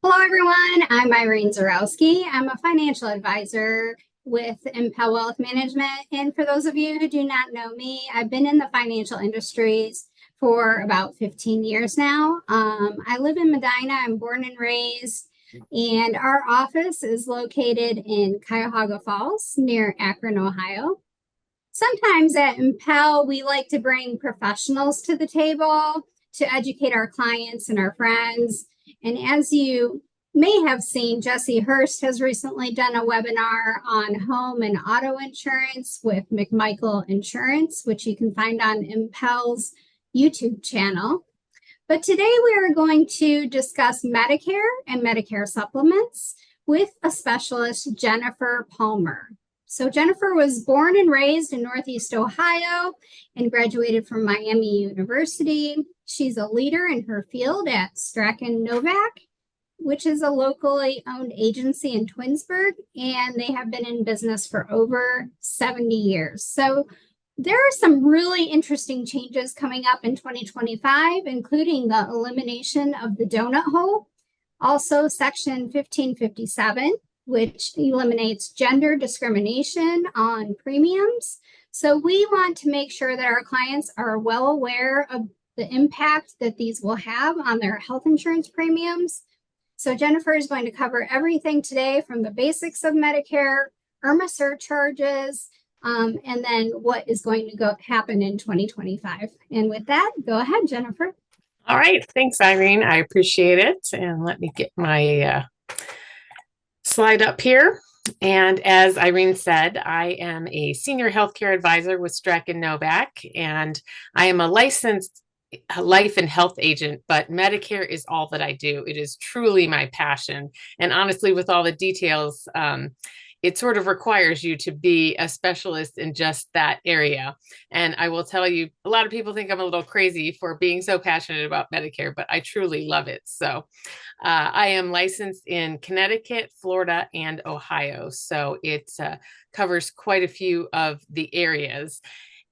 Hello, everyone. I'm Irene Zurowski. I'm a financial advisor with Impel Wealth Management. And for those of you who do not know me, I've been in the financial industries for about 15 years now. I live in Medina. I'm born and raised, and our office is located in Cuyahoga Falls near Akron, Ohio. Sometimes at Impel, we like to bring professionals to the table to educate our clients and our friends. And as you may have seen, Jesse Hurst has recently done a webinar on home and auto insurance with McMichael Insurance, which you can find on Impel's YouTube channel. But today we are going to discuss Medicare and Medicare supplements with a specialist, Jennifer Palmer. So Jennifer was born and raised in Northeast Ohio and graduated from Miami University. She's a leader in her field at Strachan Novak, which is a locally owned agency in Twinsburg, and they have been in business for over 70 years. So there are some really interesting changes coming up in 2025, including the elimination of the donut hole, also Section 1557, which eliminates gender discrimination on premiums. So we want to make sure that our clients are well aware of the impact that these will have on their health insurance premiums. So Jennifer is going to cover everything today, from the basics of Medicare, IRMA surcharges, and then what is going to happen in 2025. And with that, go ahead, Jennifer. All right. Thanks, Irene. I appreciate it. And let me get my slide up here. And as Irene said, I am a senior healthcare advisor with Strachan Novak, and I am a licensed life and health agent, but Medicare is all that I do. It is truly my passion. And honestly, with all the details, it sort of requires you to be a specialist in just that area. And I will tell you, a lot of people think I'm a little crazy for being so passionate about Medicare, but I truly love it. So I am licensed in Connecticut, Florida, and Ohio. So it covers quite a few of the areas.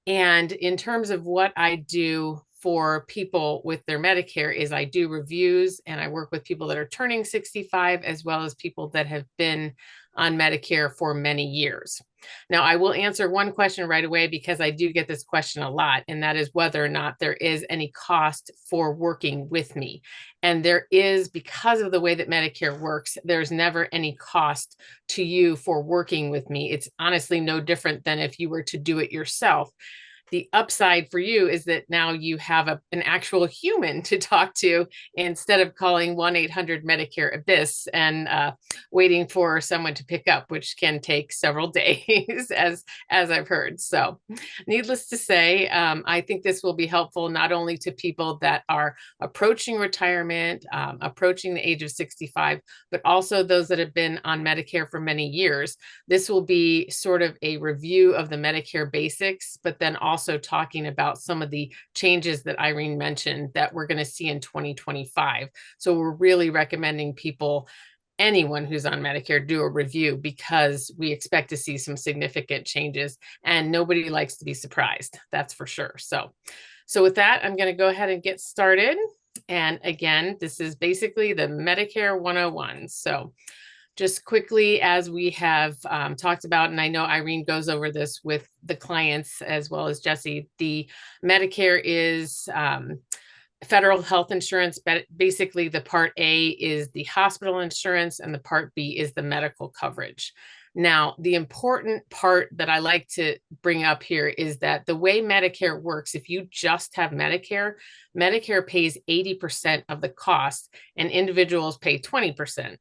And in terms of what I do for people with their Medicare is I do reviews, and I work with people that are turning 65 as well as people that have been on Medicare for many years. Now, I will answer one question right away because I do get this question a lot, and that is whether or not there is any cost for working with me. And there is, because of the way that Medicare works, there's never any cost to you for working with me. It's honestly no different than if you were to do it yourself. The upside for you is that now you have an actual human to talk to instead of calling 1-800 Medicare Abyss and waiting for someone to pick up, which can take several days, as I've heard. So needless to say, I think this will be helpful not only to people that are approaching retirement, approaching the age of 65, but also those that have been on Medicare for many years. This will be sort of a review of the Medicare basics, but then also talking about some of the changes that Irene mentioned that we're going to see in 2025. So we're really recommending people, anyone who's on Medicare, do a review because we expect to see some significant changes, and nobody likes to be surprised. That's for sure. So with that, I'm going to go ahead and get started. And again, this is basically the Medicare 101. So just quickly, as we have talked about, and I know Irene goes over this with the clients as well as Jesse, the Medicare is federal health insurance. But basically, the Part A is the hospital insurance and the Part B is the medical coverage. Now, the important part that I like to bring up here is that the way Medicare works, if you just have Medicare, Medicare pays 80% of the cost and individuals pay 20%.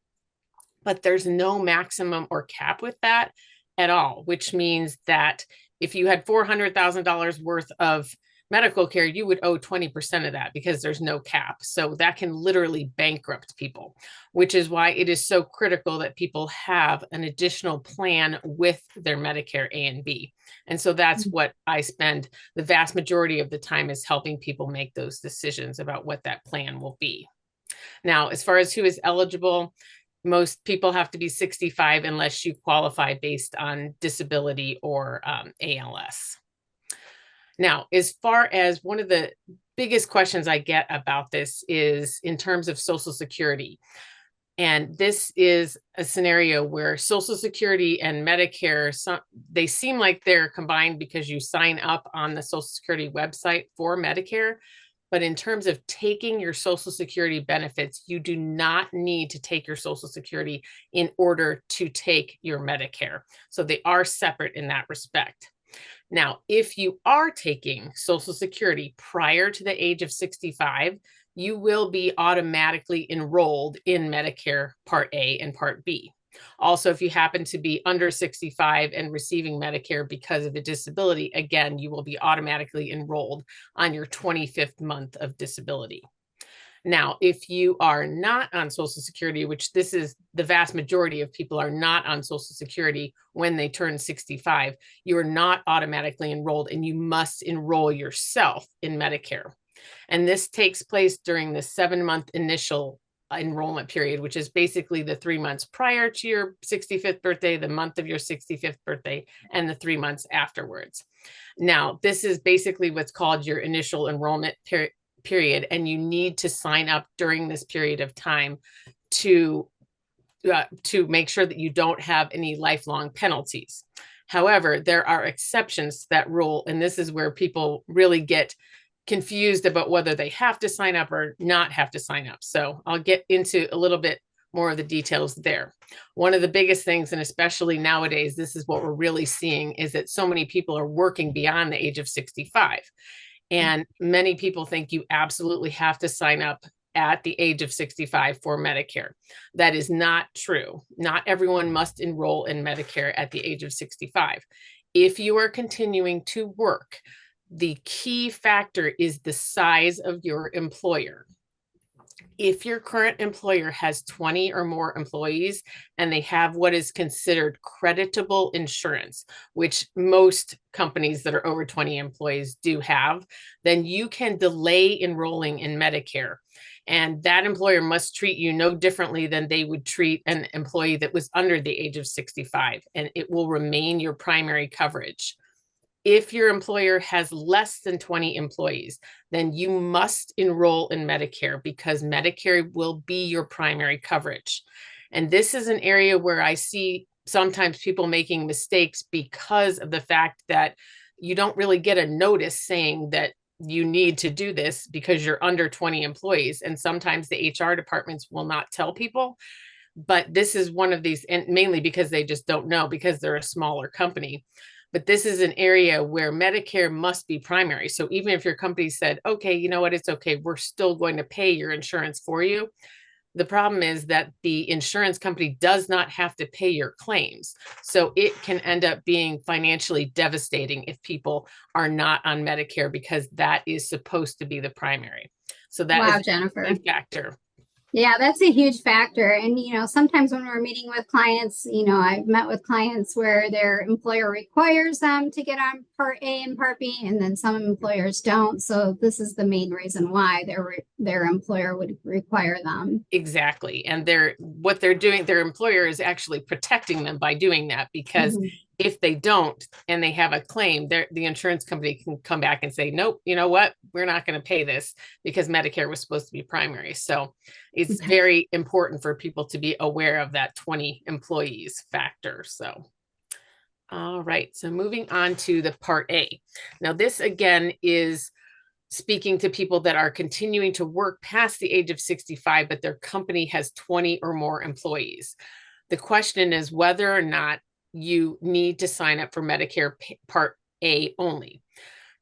But there's no maximum or cap with that at all, which means that if you had $400,000 worth of medical care, you would owe 20% of that because there's no cap. So that can literally bankrupt people, which is why it is so critical that people have an additional plan with their Medicare A and B. And so that's what I spend the vast majority of the time, is helping people make those decisions about what that plan will be. Now, as far as who is eligible, most people have to be 65 unless you qualify based on disability or ALS. Now, as far as one of the biggest questions I get about this is in terms of Social Security. And this is a scenario where Social Security and Medicare, they seem like they're combined because you sign up on the Social Security website for Medicare. But in terms of taking your Social Security benefits, you do not need to take your Social Security in order to take your Medicare. So they are separate in that respect. Now, if you are taking Social Security prior to the age of 65, you will be automatically enrolled in Medicare Part A and Part B. Also, if you happen to be under 65 and receiving Medicare because of a disability, again, you will be automatically enrolled on your 25th month of disability. Now, if you are not on Social Security, which this is the vast majority of people are not on Social Security when they turn 65, you are not automatically enrolled and you must enroll yourself in Medicare. And this takes place during the 7-month initial enrollment period, which is basically the 3 months prior to your 65th birthday, the month of your 65th birthday, and the 3 months afterwards. Now, this is basically what's called your initial enrollment period, and you need to sign up during this period of time to make sure that you don't have any lifelong penalties. However, there are exceptions to that rule, and this is where people really get confused about whether they have to sign up or not have to sign up. So I'll get into a little bit more of the details there. One of the biggest things, and especially nowadays, this is what we're really seeing, is that so many people are working beyond the age of 65. And many people think you absolutely have to sign up at the age of 65 for Medicare. That is not true. Not everyone must enroll in Medicare at the age of 65. If you are continuing to work, the key factor is the size of your employer. If your current employer has 20 or more employees and they have what is considered creditable insurance, which most companies that are over 20 employees do have, then you can delay enrolling in Medicare. And that employer must treat you no differently than they would treat an employee that was under the age of 65, and it will remain your primary coverage. If your employer has less than 20 employees, then you must enroll in Medicare because Medicare will be your primary coverage. And this is an area where I see sometimes people making mistakes because of the fact that you don't really get a notice saying that you need to do this because you're under 20 employees. And sometimes the HR departments will not tell people. But this is one of these, and mainly because they just don't know because they're a smaller company. But this is an area where Medicare must be primary. So even if your company said, okay, you know what, it's okay, we're still going to pay your insurance for you. The problem is that the insurance company does not have to pay your claims. So it can end up being financially devastating if people are not on Medicare because that is supposed to be the primary. So that Wow, is Jennifer. a factor. Yeah, that's a huge factor. And, sometimes when we're meeting with clients, I've met with clients where their employer requires them to get on Part A and Part B, and then some employers don't. So this is the main reason why their employer would require them. Exactly. And what they're doing, their employer is actually protecting them by doing that, because if they don't and they have a claim, the insurance company can come back and say, nope, you know what, we're not going to pay this because Medicare was supposed to be primary. So it's very important for people to be aware of that 20 employees factor. So all right, so moving on to the Part A. Now this again is speaking to people that are continuing to work past the age of 65, but their company has 20 or more employees. The question is whether or not you need to sign up for Medicare Part A only.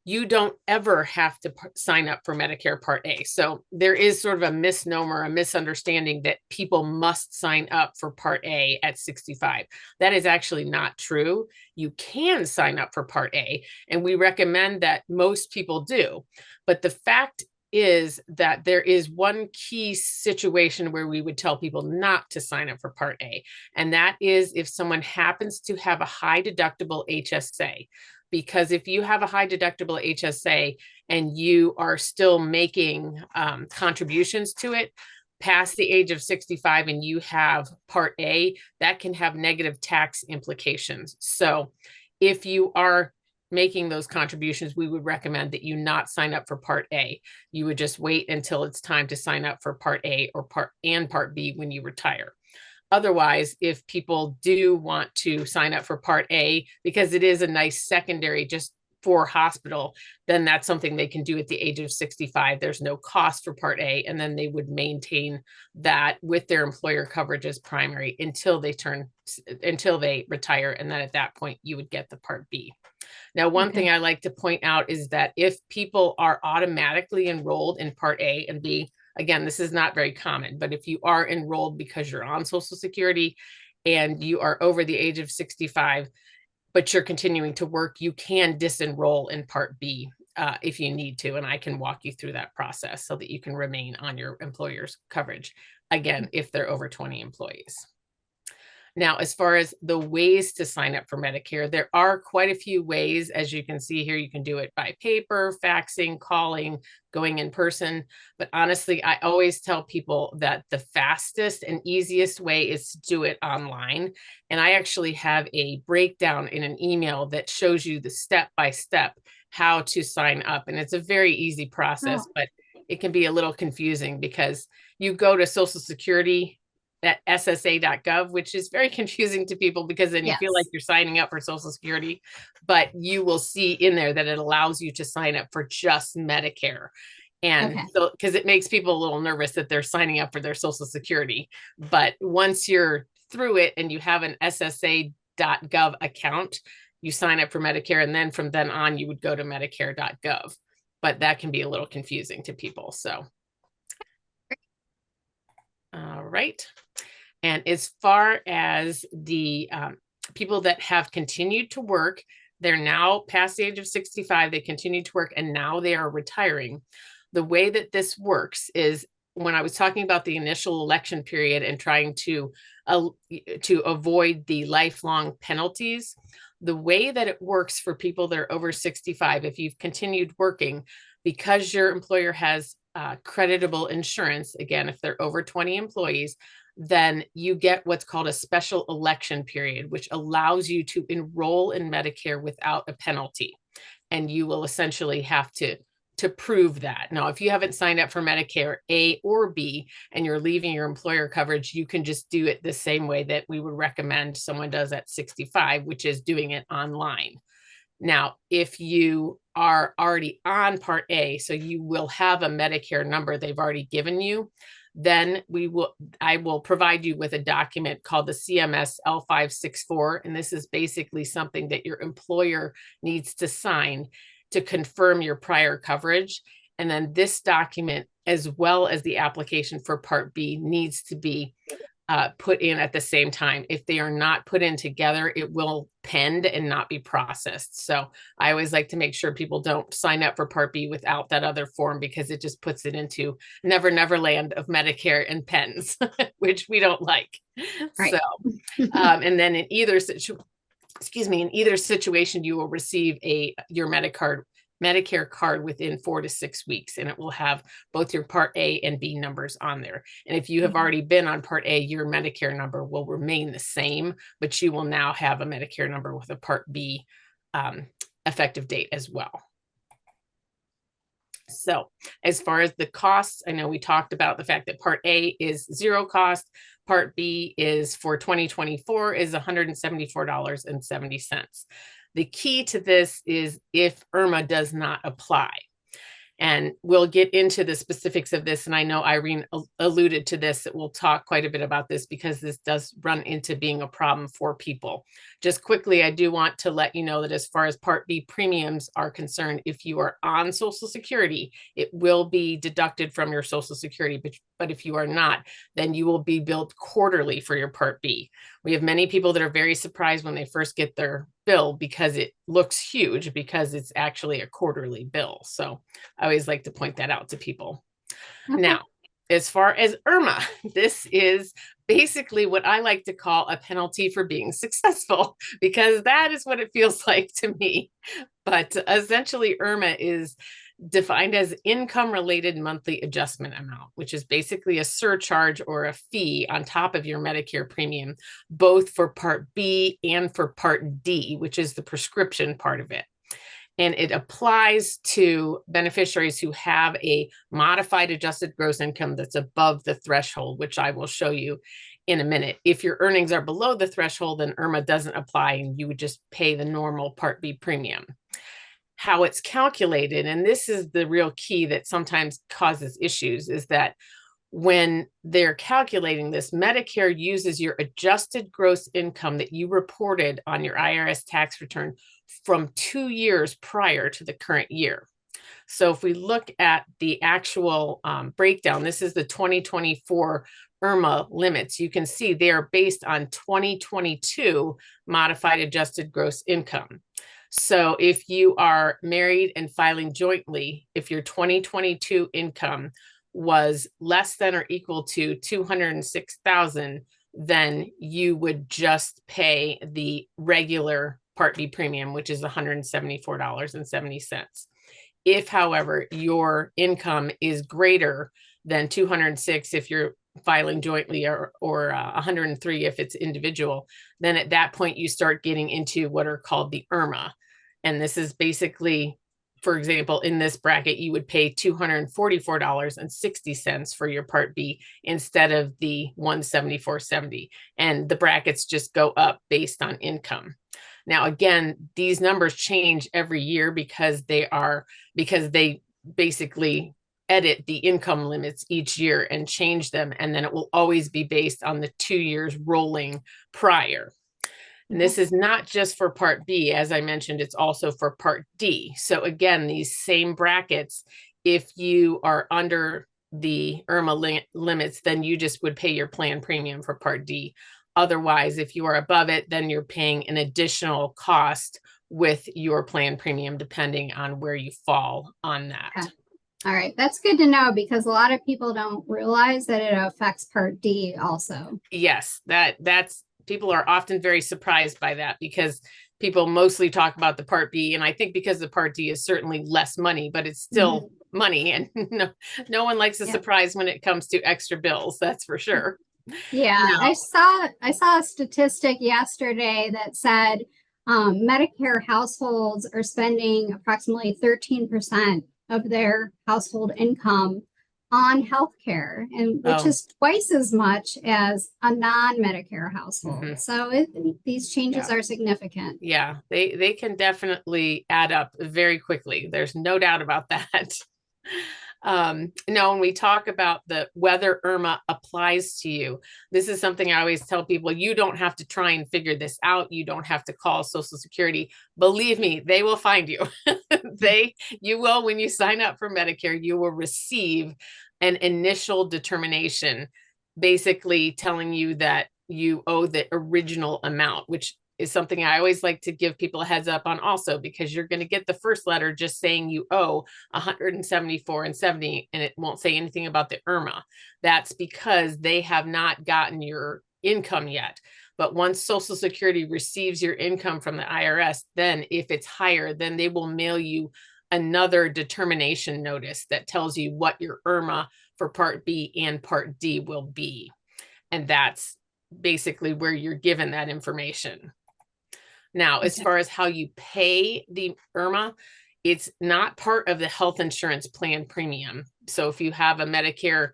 You don't ever have to sign up for Medicare Part A. So there is sort of a misnomer, a misunderstanding that people must sign up for Part A at 65. That is actually not true. You can sign up for Part A, and we recommend that most people do. But the fact is that there is one key situation where we would tell people not to sign up for Part A, and that is if someone happens to have a high deductible HSA. Because if you have a high deductible HSA and you are still making contributions to it past the age of 65 and you have Part A, that can have negative tax implications. So if you are making those contributions, we would recommend that you not sign up for Part A. You would just wait until it's time to sign up for Part A or Part B when you retire. Otherwise, if people do want to sign up for Part A, because it is a nice secondary just for hospital, then that's something they can do at the age of 65. There's no cost for Part A, and then they would maintain that with their employer coverage as primary until they retire. And then at that point, you would get the Part B. Now, one thing I like to point out is that if people are automatically enrolled in Part A and B, again, this is not very common, but if you are enrolled because you're on Social Security and you are over the age of 65, but you're continuing to work, you can disenroll in Part B if you need to. And I can walk you through that process so that you can remain on your employer's coverage, again, if they're over 20 employees. Now, as far as the ways to sign up for Medicare, there are quite a few ways. As you can see here, you can do it by paper, faxing, calling, going in person. But honestly, I always tell people that the fastest and easiest way is to do it online. And I actually have a breakdown in an email that shows you the step-by-step how to sign up. And it's a very easy process, but it can be a little confusing because you go to Social Security at ssa.gov, which is very confusing to people because then you feel like you're signing up for Social Security, but you will see in there that it allows you to sign up for just Medicare. And so, because it makes people a little nervous that they're signing up for their Social Security. But once you're through it and you have an ssa.gov account, you sign up for Medicare. And then from then on, you would go to medicare.gov. But that can be a little confusing to people. So, all right. And as far as the people that have continued to work, they're now past the age of 65, they continue to work, and now they are retiring. The way that this works is when I was talking about the initial election period and trying to avoid the lifelong penalties, the way that it works for people that are over 65, if you've continued working, because your employer has creditable insurance, again, if they're over 20 employees, then you get what's called a special election period, which allows you to enroll in Medicare without a penalty. And you will essentially have to prove that. Now, if you haven't signed up for Medicare A or B and you're leaving your employer coverage, you can just do it the same way that we would recommend someone does at 65, which is doing it online. Now, if you are already on Part A, so you will have a Medicare number they've already given you, then I will provide you with a document called the CMS L564. And this is basically something that your employer needs to sign to confirm your prior coverage. And then this document, as well as the application for Part B, needs to be put in at the same time. If they are not put in together, it will pend and not be processed. So I always like to make sure people don't sign up for Part B without that other form, because it just puts it into never land of Medicare and pens, which we don't like. Right. So, and then in either situation, you will receive your Medicare card within 4 to 6 weeks, and it will have both your Part A and B numbers on there. And if you have already been on Part A, your Medicare number will remain the same, but you will now have a Medicare number with a Part B effective date as well. So as far as the costs, I know we talked about the fact that Part A is zero cost. Part B is for 2024 is $174.70. The key to this is if IRMAA does not apply. And we'll get into the specifics of this. And I know Irene alluded to this, that we'll talk quite a bit about this because this does run into being a problem for people. Just quickly, I do want to let you know that as far as Part B premiums are concerned, if you are on Social Security, it will be deducted from your Social Security. But if you are not, then you will be billed quarterly for your Part B. We have many people that are very surprised when they first get their bill because it looks huge, because it's actually a quarterly bill. So I always like to point that out to people. Okay. Now, as far as IRMAA, this is basically what I like to call a penalty for being successful, because that is what it feels like to me. But essentially, IRMAA is defined as income-related monthly adjustment amount, which is basically a surcharge or a fee on top of your Medicare premium, both for Part B and for Part D, which is the prescription part of it. and it applies to beneficiaries who have a modified adjusted gross income that's above the threshold, which I will show you in a minute. If your earnings are below the threshold, then IRMA doesn't apply and you would just pay the normal Part B premium. How it's calculated, and this is the real key that sometimes causes issues, is that when they're calculating this, Medicare uses your adjusted gross income that you reported on your IRS tax return from 2 years prior to the current year. So if we look at the actual breakdown, this is the 2024 IRMA limits. You can see they are based on 2022 modified adjusted gross income. So if you are married and filing jointly, if your 2022 income was less than or equal to 206,000, then you would just pay the regular Part B premium, which is $174.70. If, however, your income is greater than 206, if you're filing jointly, or 103 if it's individual, then at that point you start getting into what are called the IRMA. And this is basically, for example, in this bracket, you would pay $244.60 for your Part B instead of the $174.70. And the brackets just go up based on income. Now, again, these numbers change every year because they basically edit the income limits each year and change them. And then it will always be based on the 2 years rolling prior. And this is not just for Part B. As I mentioned, it's also for Part D. So again, these same brackets, if you are under the IRMA limits, then you just would pay your plan premium for Part D. Otherwise, if you are above it, then you're paying an additional cost with your plan premium, depending on where you fall on that. Okay. All right. That's good to know because a lot of people don't realize that it affects Part D also. Yes, that's people are often very surprised by that because people mostly talk about the Part B. And I think because the Part D is certainly less money, but it's still money. And no one likes a surprise when it comes to extra bills. That's for sure. Yeah, I saw a statistic yesterday that said Medicare households are spending approximately 13% of their household income on healthcare, and which is twice as much as a non-Medicare household. So these changes are significant. Yeah, they can definitely add up very quickly. There's no doubt about that. No, when we talk about whether IRMA applies to you, this is something I always tell people: you don't have to try and figure this out. You don't have to call Social Security. Believe me, they will find you. You will, when you sign up for Medicare, you will receive an initial determination, basically telling you that you owe the original amount, which is something I always like to give people a heads up on also, because you're going to get the first letter just saying you owe $174.70, and it won't say anything about the IRMA. That's because they have not gotten your income yet. But once Social Security receives your income from the IRS, then if it's higher, then they will mail you another determination notice that tells you what your IRMA for Part B and Part D will be. And that's basically where you're given that information. Now, as far as how you pay the IRMA, it's not part of the health insurance plan premium. So if you have a Medicare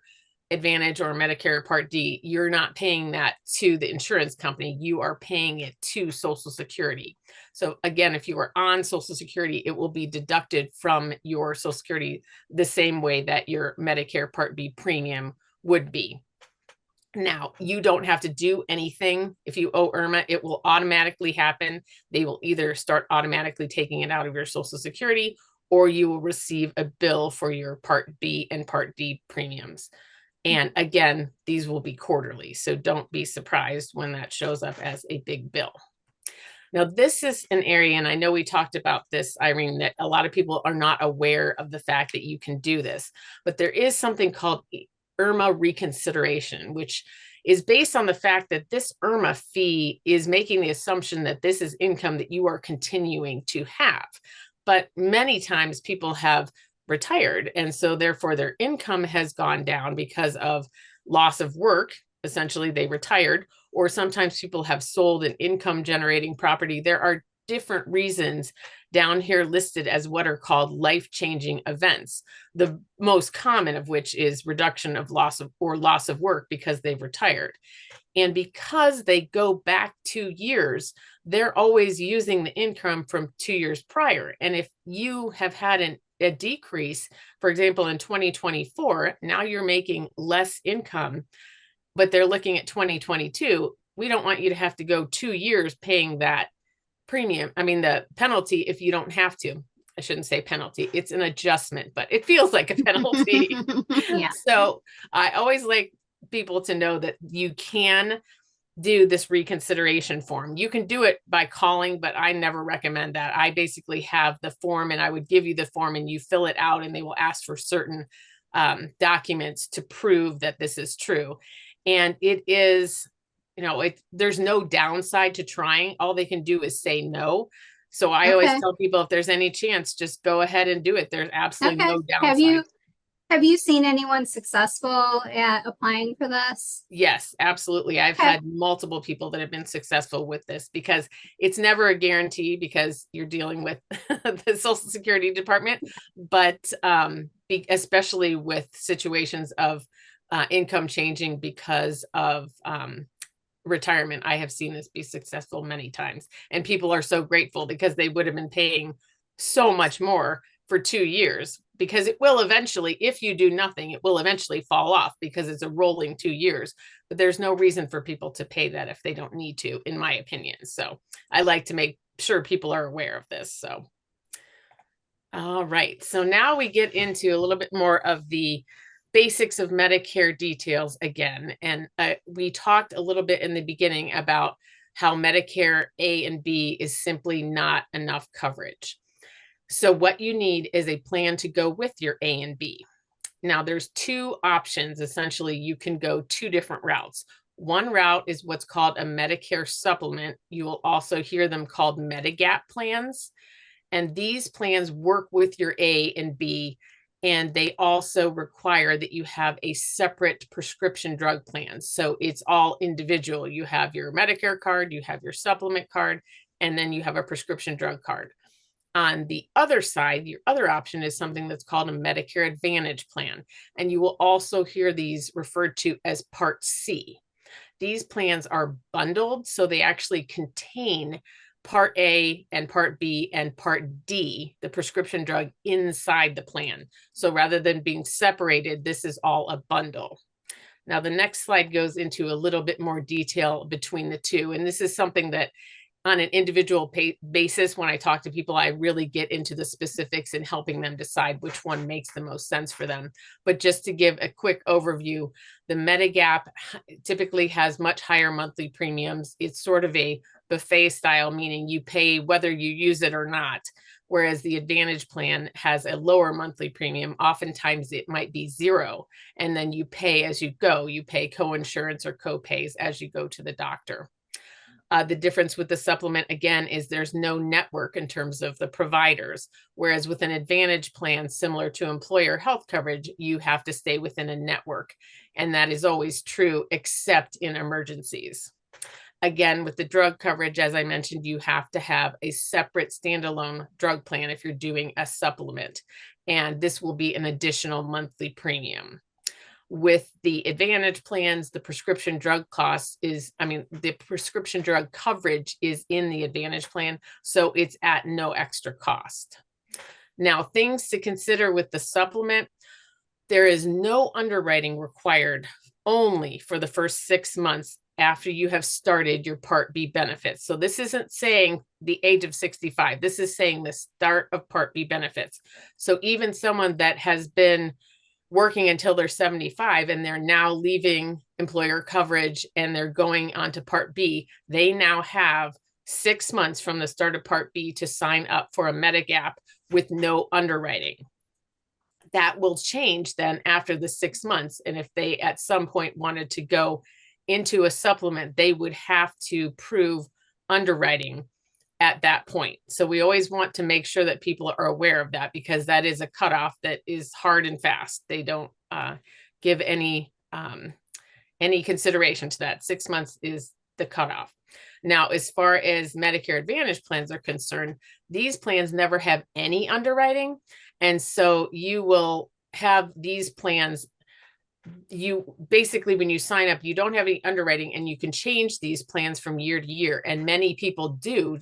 Advantage or Medicare Part D, you're not paying that to the insurance company. You are paying it to Social Security. So again, if you are on Social Security, it will be deducted from your Social Security the same way that your Medicare Part B premium would be. Now, you don't have to do anything. If you owe IRMA, it will automatically happen. They will either start automatically taking it out of your Social Security, or you will receive a bill for your Part B and Part D premiums. And again, these will be quarterly, so don't be surprised when that shows up as a big bill. Now, this is an area, and I know we talked about this, Irene, that a lot of people are not aware of the fact that you can do this, but there is something called IRMA reconsideration, which is based on the fact that this IRMA fee is making the assumption that this is income that you are continuing to have. But many times people have retired, and so therefore their income has gone down because of loss of work. Essentially, they retired, or sometimes people have sold an income generating property. There are different reasons down here listed as what are called life-changing events. The most common of which is reduction of loss of work because they've retired. And because they go back 2 years, they're always using the income from 2 years prior. And if you have had a decrease, for example, in 2024, now you're making less income, but they're looking at 2022. We don't want you to have to go 2 years paying that premium. I mean, the penalty if you don't have to. I shouldn't say penalty. It's an adjustment, but it feels like a penalty. Yeah. So I always like people to know that you can do this reconsideration form. You can do it by calling, but I never recommend that. I basically have the form and I would give you the form and you fill it out and they will ask for certain documents to prove that this is true. And it is, there's no downside to trying. All they can do is say no. So I always tell people if there's any chance, just go ahead and do it. There's absolutely no downside. Have you seen anyone successful at applying for this? Yes, absolutely. I've had multiple people that have been successful with this because it's never a guarantee because you're dealing with the Social Security Department, but especially with situations of income changing because of retirement, I have seen this be successful many times. And people are so grateful because they would have been paying so much more for 2 years, because it will eventually, if you do nothing, it will eventually fall off because it's a rolling 2 years. But there's no reason for people to pay that if they don't need to, in my opinion. So I like to make sure people are aware of this. So, all right. So now we get into a little bit more of the basics of Medicare details again. And we talked a little bit in the beginning about how Medicare A and B is simply not enough coverage. So what you need is a plan to go with your A and B. Now there's two options. Essentially, you can go two different routes. One route is what's called a Medicare supplement. You will also hear them called Medigap plans. And these plans work with your A and B, and they also require that you have a separate prescription drug plan. So it's all individual. You have your Medicare card, you have your supplement card, and then you have a prescription drug card. On the other side, your other option is something that's called a Medicare Advantage plan. And you will also hear these referred to as Part C. These plans are bundled, so they actually contain Part A and Part B and Part D, the prescription drug, inside the plan. So rather than being separated, this is all a bundle. Now, the next slide goes into a little bit more detail between the two. And this is something that on an individual basis, when I talk to people, I really get into the specifics and helping them decide which one makes the most sense for them. But just to give a quick overview, the Medigap typically has much higher monthly premiums. It's sort of a buffet style, meaning you pay whether you use it or not. Whereas the Advantage plan has a lower monthly premium. Oftentimes it might be zero, and then you pay as you go. You pay co-insurance or co-pays as you go to the doctor. The difference with the supplement, again, is there's no network in terms of the providers, whereas with an Advantage plan, similar to employer health coverage, you have to stay within a network. And that is always true, except in emergencies. Again, with the drug coverage, as I mentioned, you have to have a separate standalone drug plan if you're doing a supplement. And this will be an additional monthly premium. With the Advantage plans, the prescription drug the prescription drug coverage is in the Advantage plan, so it's at no extra cost. Now, things to consider with the supplement, there is no underwriting required only for the first 6 months after you have started your Part B benefits. So this isn't saying the age of 65. This is saying the start of Part B benefits. So even someone that has been working until they're 75 and they're now leaving employer coverage and they're going on to Part B, they now have 6 months from the start of Part B to sign up for a Medigap with no underwriting. That will change then after the 6 months. And if they at some point wanted to go into a supplement, they would have to prove underwriting at that point. So we always want to make sure that people are aware of that, because that is a cutoff that is hard and fast. They don't give any consideration to that. 6 months is the cutoff. Now, as far as Medicare Advantage plans are concerned, these plans never have any underwriting. And so you will have these plans. You basically, when you sign up, you don't have any underwriting, and you can change these plans from year to year. And many people do.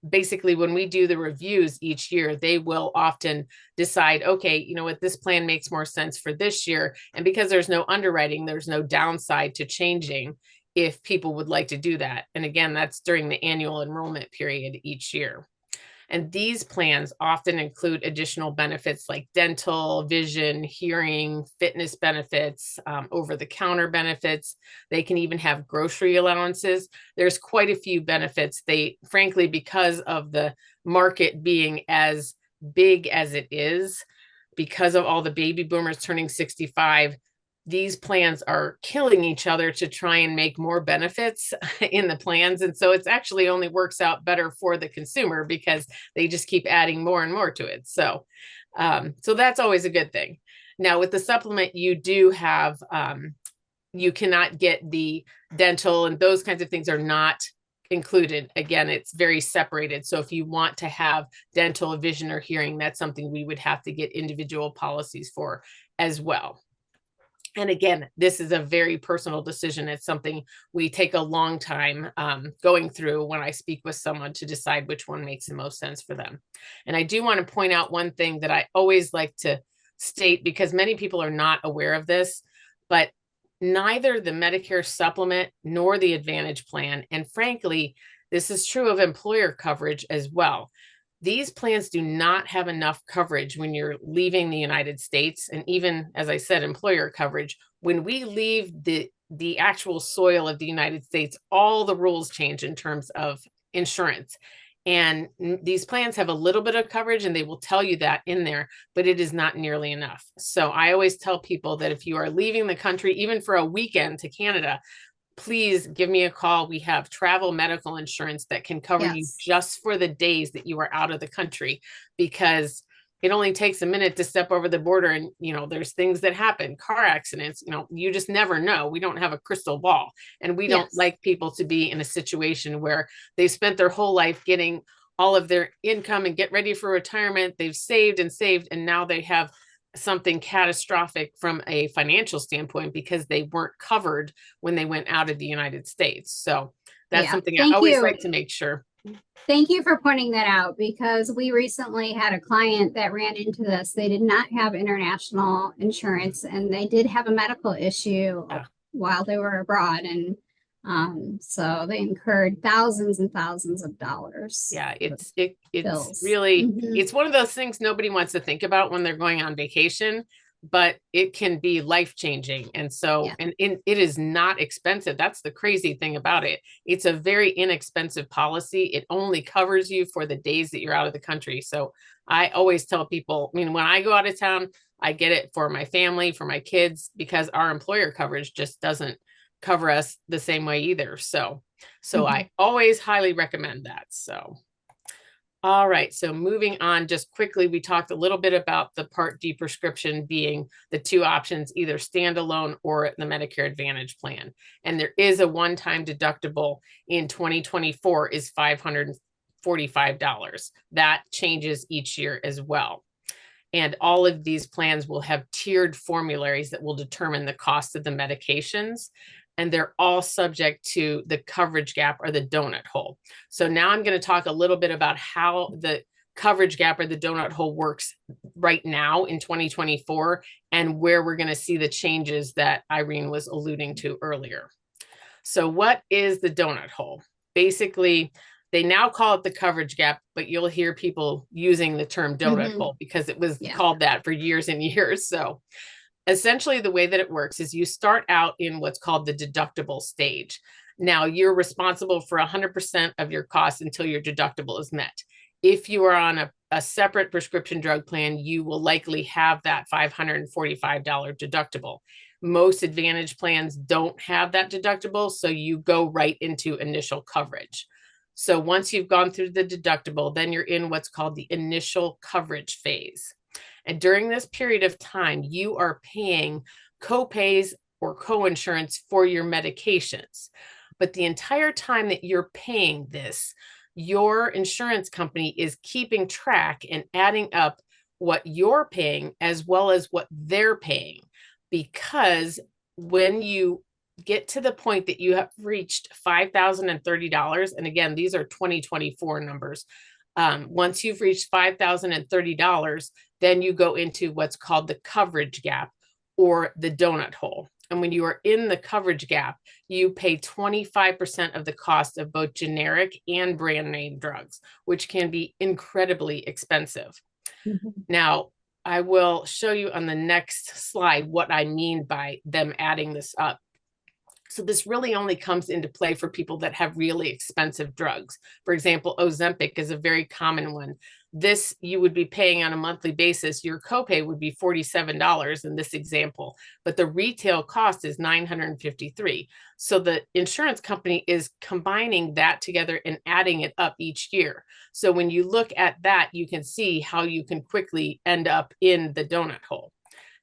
Basically, when we do the reviews each year, they will often decide, okay, you know what, this plan makes more sense for this year. And because there's no underwriting, there's no downside to changing if people would like to do that. And again, that's during the annual enrollment period each year. And these plans often include additional benefits like dental, vision, hearing, fitness benefits, over-the-counter benefits. They can even have grocery allowances. There's quite a few benefits. They, frankly, because of the market being as big as it is, because of all the baby boomers turning 65, these plans are killing each other to try and make more benefits in the plans. And so it's actually only works out better for the consumer because they just keep adding more and more to it. So, so that's always a good thing. Now with the supplement, you do have, you cannot get the dental and those kinds of things are not included. Again, it's very separated. So if you want to have dental, vision, or hearing, that's something we would have to get individual policies for as well. And again, this is a very personal decision. It's something we take a long time going through when I speak with someone to decide which one makes the most sense for them. And I do want to point out one thing that I always like to state, because many people are not aware of this, but neither the Medicare supplement nor the Advantage plan, and frankly, this is true of employer coverage as well. These plans do not have enough coverage when you're leaving the United States. And even, as I said, employer coverage, when we leave the actual soil of the United States, all the rules change in terms of insurance. And these plans have a little bit of coverage and they will tell you that in there, but it is not nearly enough. So I always tell people that if you are leaving the country, even for a weekend to Canada, please give me a call. We have travel medical insurance that can cover you just for the days that you are out of the country, because it only takes a minute to step over the border and, you know, there's things that happen, car accidents, you know, you just never know. We don't have a crystal ball, and we don't like people to be in a situation where they've spent their whole life getting all of their income and get ready for retirement. They've saved and saved, and now they have something catastrophic from a financial standpoint because they weren't covered when they went out of the United States. So that's something I always like to make sure. Thank you for pointing that out, because we recently had a client that ran into this. They did not have international insurance and they did have a medical issue while they were abroad. And so they incurred thousands and thousands of dollars. Yeah, it's really, it's one of those things nobody wants to think about when they're going on vacation, but it can be life-changing. And so, and it is not expensive. That's the crazy thing about it. It's a very inexpensive policy. It only covers you for the days that you're out of the country. So I always tell people, I mean, when I go out of town, I get it for my family, for my kids, because our employer coverage just doesn't cover us the same way either. So I always highly recommend that. So, all right. So moving on just quickly, we talked a little bit about the Part D prescription being the two options, either standalone or the Medicare Advantage plan. And there is a one-time deductible in 2024 is $545. That changes each year as well. And all of these plans will have tiered formularies that will determine the cost of the medications. And they're all subject to the coverage gap or the donut hole. So now I'm going to talk a little bit about how the coverage gap or the donut hole works right now in 2024 and where we're going to see the changes that Irene was alluding to earlier. So what is the donut hole? Basically, they now call it the coverage gap, but you'll hear people using the term donut hole because it was called that for years and years. So essentially, the way that it works is you start out in what's called the deductible stage. Now, you're responsible for 100% of your costs until your deductible is met. If you are on a separate prescription drug plan, you will likely have that $545 deductible. Most Advantage plans don't have that deductible, so you go right into initial coverage. So once you've gone through the deductible, then you're in what's called the initial coverage phase. And during this period of time, you are paying co-pays or co-insurance for your medications. But the entire time that you're paying this, your insurance company is keeping track and adding up what you're paying as well as what they're paying. Because when you get to the point that you have reached $5,030, and again, these are 2024 numbers. Once you've reached $5,030, then you go into what's called the coverage gap or the donut hole. And when you are in the coverage gap, you pay 25% of the cost of both generic and brand name drugs, which can be incredibly expensive. Now, I will show you on the next slide what I mean by them adding this up. So this really only comes into play for people that have really expensive drugs. For example, Ozempic is a very common one. This you would be paying on a monthly basis. Your copay would be $47 in this example, but the retail cost is $953. So the insurance company is combining that together and adding it up each year. So when you look at that, you can see how you can quickly end up in the donut hole.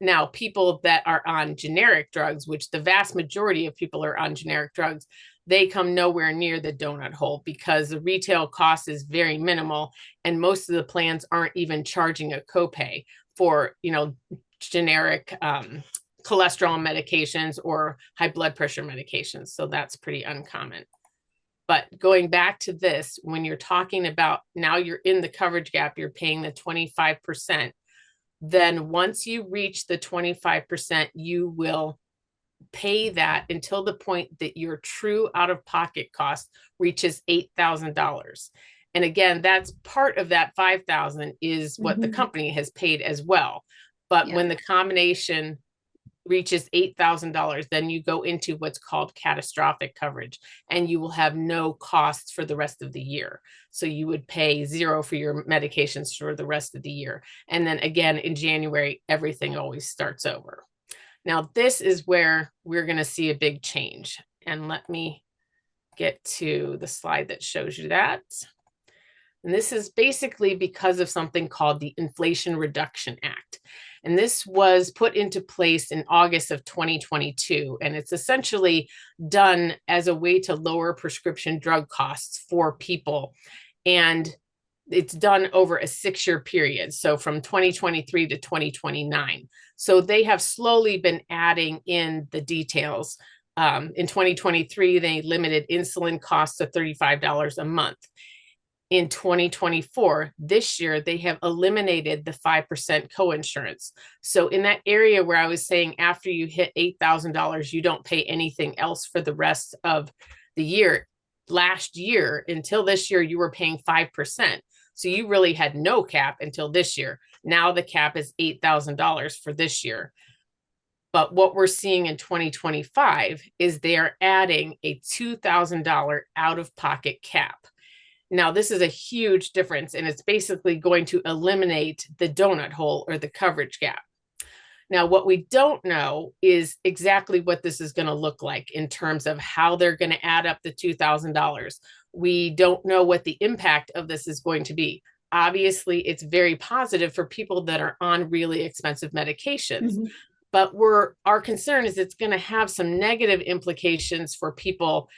Now, people that are on generic drugs, which the vast majority of people are on generic drugs, they come nowhere near the donut hole because the retail cost is very minimal. And most of the plans aren't even charging a copay for, generic cholesterol medications or high blood pressure medications. So that's pretty uncommon. But going back to this, when you're talking about now you're in the coverage gap, you're paying the 25%. Then once you reach the 25%, you will pay that until the point that your true out-of-pocket cost reaches $8,000. And again, that's part of that $5,000 is what the company has paid as well. But when the combination reaches $8,000, then you go into what's called catastrophic coverage, and you will have no costs for the rest of the year. So you would pay zero for your medications for the rest of the year. And then again, in January, everything always starts over. Now, this is where we're going to see a big change. And let me get to the slide that shows you that. And this is basically because of something called the Inflation Reduction Act. And this was put into place in August of 2022. And it's essentially done as a way to lower prescription drug costs for people. And it's done over a 6-year period. So from 2023 to 2029. So they have slowly been adding in the details. In 2023, they limited insulin costs to $35 a month. In 2024, this year, they have eliminated the 5% coinsurance. So in that area where I was saying after you hit $8,000, you don't pay anything else for the rest of the year. Last year, until this year, you were paying 5%. So you really had no cap until this year. Now the cap is $8,000 for this year. But what we're seeing in 2025 is they are adding a $2,000 out-of-pocket cap. Now, this is a huge difference, and it's basically going to eliminate the donut hole or the coverage gap. Now, what we don't know is exactly what this is going to look like in terms of how they're going to add up the $2,000. We don't know what the impact of this is going to be. Obviously, it's very positive for people that are on really expensive medications. But our concern is it's going to have some negative implications for people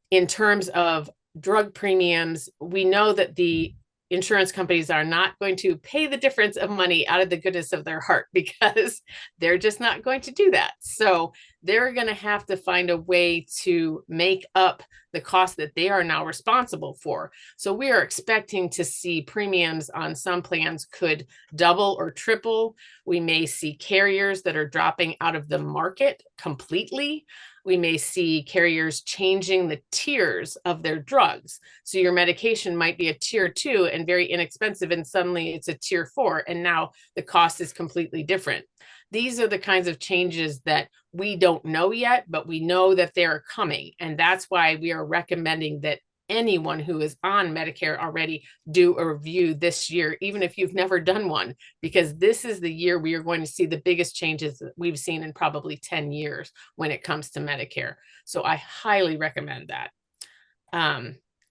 in terms of drug premiums. We know that the insurance companies are not going to pay the difference of money out of the goodness of their heart because they're just not going to do that. So they're going to have to find a way to make up the cost that they are now responsible for. So we are expecting to see premiums on some plans could double or triple. We may see carriers that are dropping out of the market completely. We may see carriers changing the tiers of their drugs. So your medication might be a tier 2 and very inexpensive, and suddenly it's a tier 4, and now the cost is completely different. These are the kinds of changes that we don't know yet, but we know that they are coming. And that's why we are recommending that anyone who is on Medicare already do a review this year, even if you've never done one, because this is the year we are going to see the biggest changes that we've seen in probably 10 years when it comes to Medicare. So I highly recommend that.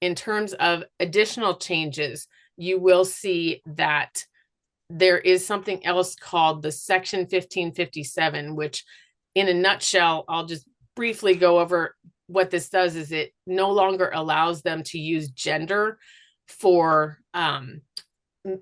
In terms of additional changes, you will see that there is something else called the Section 1557, which in a nutshell, I'll just briefly go over what this does is it no longer allows them to use gender for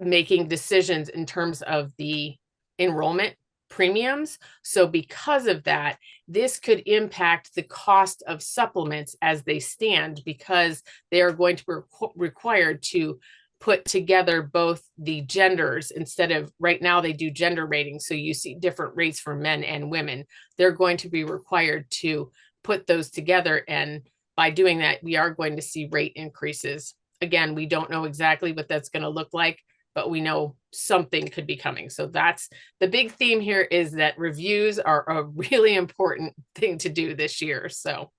making decisions in terms of the enrollment premiums. So because of that, this could impact the cost of supplements as they stand, because they are going to be required to put together both the genders. Instead of right now, they do gender ratings. So you see different rates for men and women. They're going to be required to put those together. And by doing that, we are going to see rate increases. Again, we don't know exactly what that's going to look like, but we know something could be coming. So that's the big theme here, is that reviews are a really important thing to do this year. So,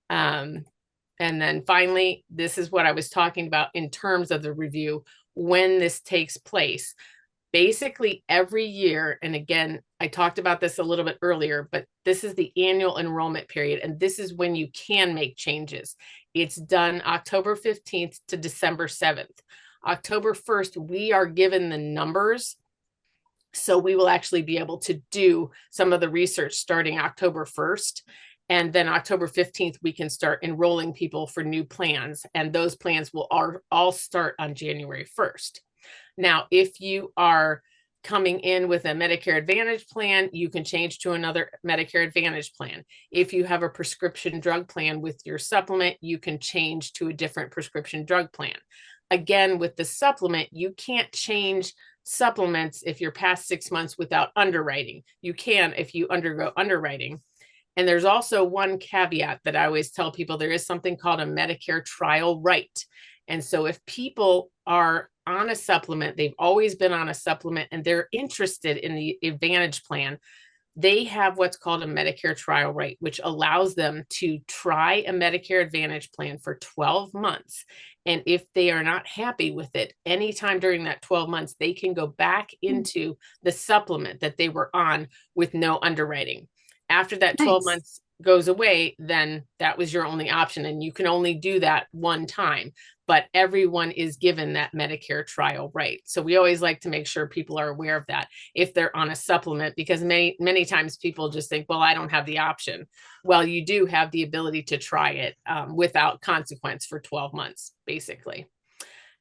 and then finally, this is what I was talking about in terms of the review, when this takes place. Basically every year, and again, I talked about this a little bit earlier, but this is the annual enrollment period, and this is when you can make changes. It's done October 15th to December 7th. October 1st, we are given the numbers. So we will actually be able to do some of the research starting October 1st. And then October 15th, we can start enrolling people for new plans. And those plans will all start on January 1st. Now, if you are coming in with a Medicare Advantage plan, you can change to another Medicare Advantage plan. If you have a prescription drug plan with your supplement, you can change to a different prescription drug plan. Again, with the supplement, you can't change supplements if you're past 6 months without underwriting. You can if you undergo underwriting. And there's also one caveat that I always tell people: there is something called a Medicare trial right. And so if people are on a supplement, they've always been on a supplement, and they're interested in the Advantage plan, they have what's called a Medicare trial right, which allows them to try a Medicare Advantage plan for 12 months. And if they are not happy with it, anytime during that 12 months, they can go back into the supplement that they were on with no underwriting. After that 12 Nice. months goes away, then that was your only option, and you can only do that one time. But everyone is given that Medicare trial right. So we always like to make sure people are aware of that if they're on a supplement, because many times people just think, well, I don't have the option. Well, you do have the ability to try it without consequence for 12 months, basically.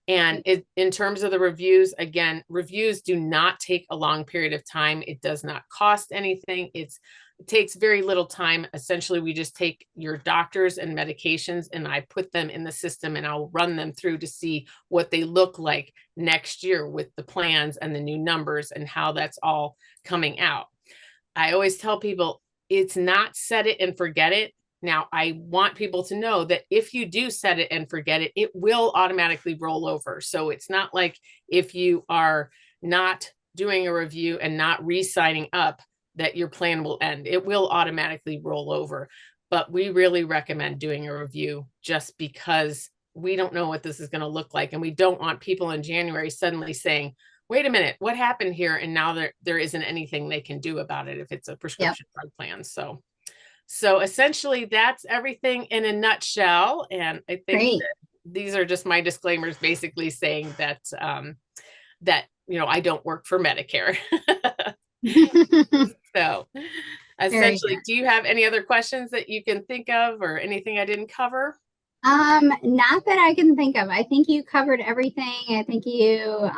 And in terms of the reviews, again, reviews do not take a long period of time. It does not cost anything. It takes very little time. Essentially, we just take your doctors and medications, and I put them in the system, and I'll run them through to see what they look like next year with the plans and the new numbers and how that's all coming out. I always tell people, it's not set it and forget it. Now, I want people to know that if you do set it and forget it, it will automatically roll over. So it's not like if you are not doing a review and not re-signing up, that your plan will end. It will automatically roll over. But we really recommend doing a review, just because we don't know what this is going to look like. And we don't want people in January suddenly saying, wait a minute, what happened here? And now there isn't anything they can do about it if it's a prescription drug plan. So essentially that's everything in a nutshell. And I think that these are just my disclaimers, basically saying that, I don't work for Medicare. So essentially, do you have any other questions that you can think of, or anything I didn't cover? Not that I can think of. I think you covered everything. I think you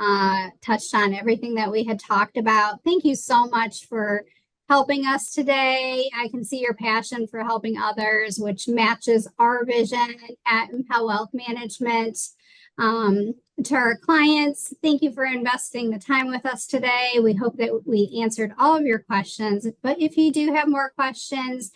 touched on everything that we had talked about. Thank you so much for helping us today. I can see your passion for helping others, which matches our vision at Impel Wealth Management. To our clients, thank you for investing the time with us today. We hope that we answered all of your questions. But if you do have more questions,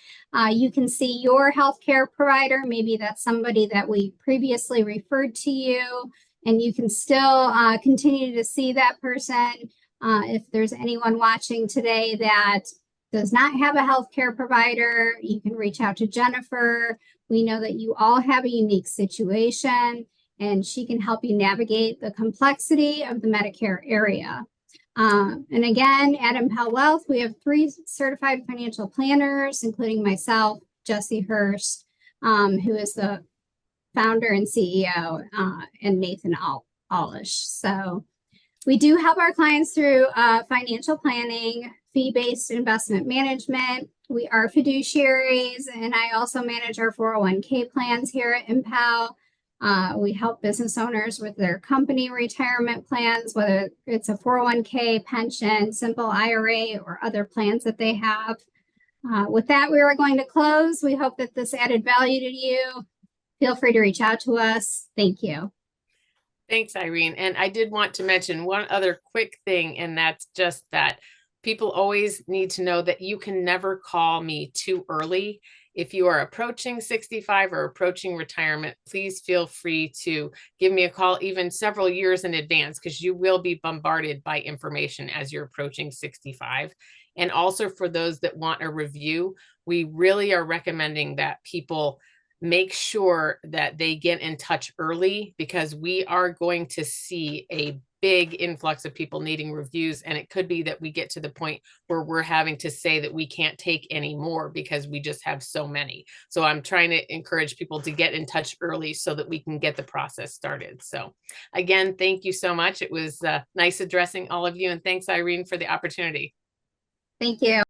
you can see your healthcare provider. Maybe that's somebody that we previously referred to you, and you can still continue to see that person. If there's anyone watching today that does not have a healthcare provider, you can reach out to Jennifer. We know that you all have a unique situation, and she can help you navigate the complexity of the Medicare area. And again, at Impel Wealth, we have 3 certified financial planners, including myself, Jesse Hurst, who is the founder and CEO, and Nathan Alish. So we do help our clients through financial planning, fee-based investment management. We are fiduciaries, and I also manage our 401k plans here at Impel. We help business owners with their company retirement plans, whether it's a 401k, pension, simple IRA, or other plans that they have. With that, we are going to close. We hope that this added value to you. Feel free to reach out to us. Thank you. Thanks, Irene. And I did want to mention one other quick thing, and that's just that people always need to know that you can never call me too early. If you are approaching 65 or approaching retirement, please feel free to give me a call even several years in advance, because you will be bombarded by information as you're approaching 65. And also for those that want a review, we really are recommending that people make sure that they get in touch early, because we are going to see a big influx of people needing reviews. And it could be that we get to the point where we're having to say that we can't take any more because we just have so many. So I'm trying to encourage people to get in touch early so that we can get the process started. So again, thank you so much. It was nice addressing all of you. And thanks, Irene, for the opportunity. Thank you.